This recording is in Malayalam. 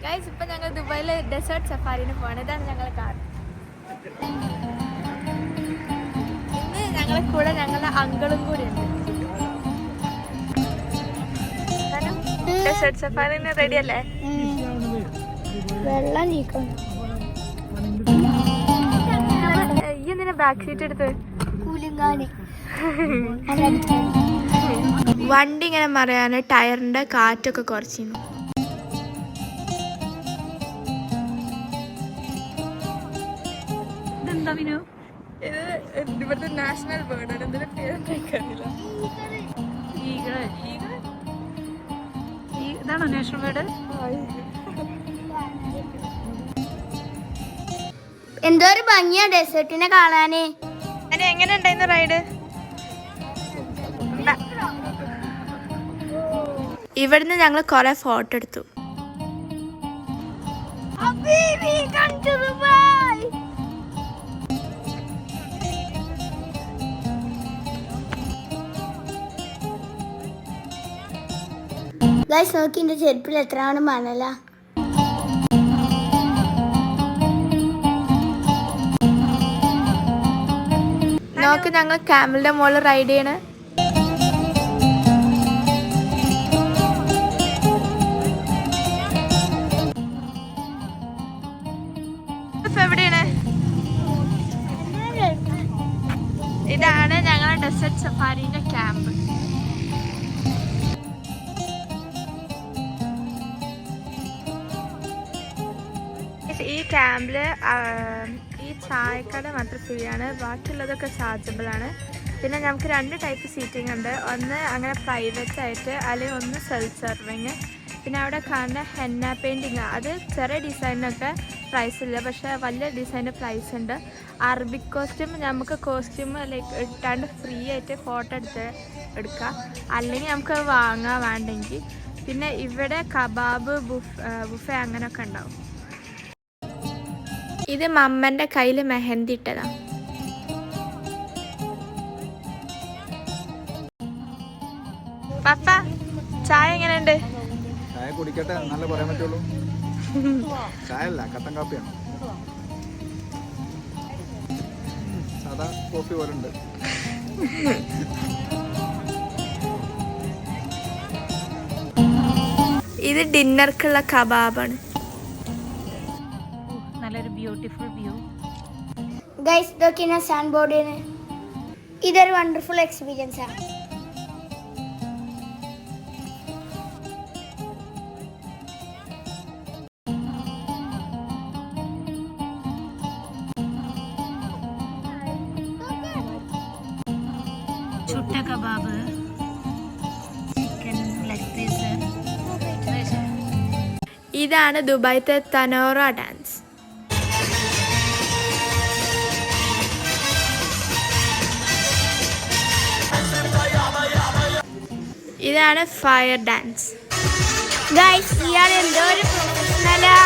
ഗൈസ് ഇപ്പൊ ഞങ്ങൾ ദുബായിലെ ഡെസേർട്ട് സഫാരിന് പോവാണ്. ഇതാണ് ഞങ്ങളെ കാർ. ഇന്ന് ഞങ്ങളെ കൂടെ ഞങ്ങളുടെ അങ്കിളും കൂടി ഉണ്ട്. ഡെസേർട്ട് സഫാരിന് റെഡി അല്ലേ? വെള്ളം ഈ എന്തിനാ ബാക്ക് സീറ്റ് എടുത്ത്? വണ്ടി ഇങ്ങനെ മറിയാന് ടയറിന്റെ കാറ്റൊക്കെ കുറച്ചിരുന്നു. ഇത് ഇവിടുത്തെ നാഷണൽ ബേർഡാണ്. എന്തിനാ പേരെനിക്കറിയില്ല. ഇതാണോ നാഷണൽ ബേർഡ്? എന്തോ ഒരു ഭംഗിയാ ഡെസേർട്ടിനെ കാണാന്. എങ്ങനെ ഉണ്ടായിരുന്നു റൈഡ്? ഇവിടുന്ന് ഞങ്ങൾ കൊറേ ഫോട്ടോ എടുത്തു. ഗൈസ് നോക്കി എന്റെ ചെരുപ്പിൽ എത്രയാണ് മണല. നോക്ക് ഞങ്ങൾ ക്യാമലിന്റെ മുകളിൽ റൈഡ് ചെയ്യണ. എവിടെയാണ്? ഇതാണ് ഞങ്ങളുടെ ഡെസേർട്ട് സഫാരിന്റെ ക്യാമ്പ്. ഈ ക്യാമ്പില് ഈ ചായക്കട മാത്രം ഫ്രീ ആണ്, ബാക്കിയുള്ളതൊക്കെ ചാർജബിൾ ആണ്. പിന്നെ നമുക്ക് 2 ടൈപ്പ് സീറ്റിംഗ് ഉണ്ട്. ഒന്ന് അങ്ങനെ പ്രൈവറ്റ് ആയിട്ട്, അല്ലെങ്കിൽ ഒന്ന് സെൽഫ് സെർവിങ്. പിന്നെ അവിടെ കാണുന്ന ഹെന്ന പെയിൻറ്റിങ്, അത് ചെറിയ ഡിസൈനൊക്കെ പ്രൈസ് ഇല്ല, പക്ഷേ വലിയ ഡിസൈൻ്റെ പ്രൈസ് ഉണ്ട്. അറബിക് കോസ്റ്റ്യൂം നമുക്ക് കോസ്റ്റ്യൂം ലൈക്ക് ഇട്ടാണ്ട് ഫ്രീ ആയിട്ട് ഫോട്ടോ എടുക്കാം, അല്ലെങ്കിൽ നമുക്ക് വാങ്ങാൻ വേണ്ടെങ്കിൽ. പിന്നെ ഇവിടെ കബാബ് ബുഫേ അങ്ങനെയൊക്കെ ഉണ്ടാവും. ഇത് മമ്മൻ്റെ കയ്യിൽ മെഹന്തി ഇട്ടതാ. പപ്പ ചായ എങ്ങനെയുണ്ട്? ചായ കുടിക്കട്ടെ, നല്ല പറയാൻ പറ്റുള്ളൂ. ചായ അല്ല, കട്ടൻ കാപ്പിയാണ്. സാധാ കോഫി പോലെ ഉണ്ട്. ഇത് ഡിന്നർക്കുള്ള കബാബാണ്. നല്ലൊരു ബ്യൂട്ടിഫുൾ വ്യൂ. ഗൈസ് ഇതൊക്കെ സാൻഡ് ബോർഡിന്. ഇതൊരു വണ്ടർഫുൾ എക്സ്പീരിയൻസ് ആണ്. ചുട്ട കബാബ്, ചിക്കൻ ലെഗ് പീസ്. ഇതാണ് ദുബായിത്തെ തനോറ ഡാൻസ്. ഇതാണ് ഫയർ ഡാൻസ്. ഗൈസ് ഇയാൾ എന്തോ ഒരു പ്രൊഫഷണലാ.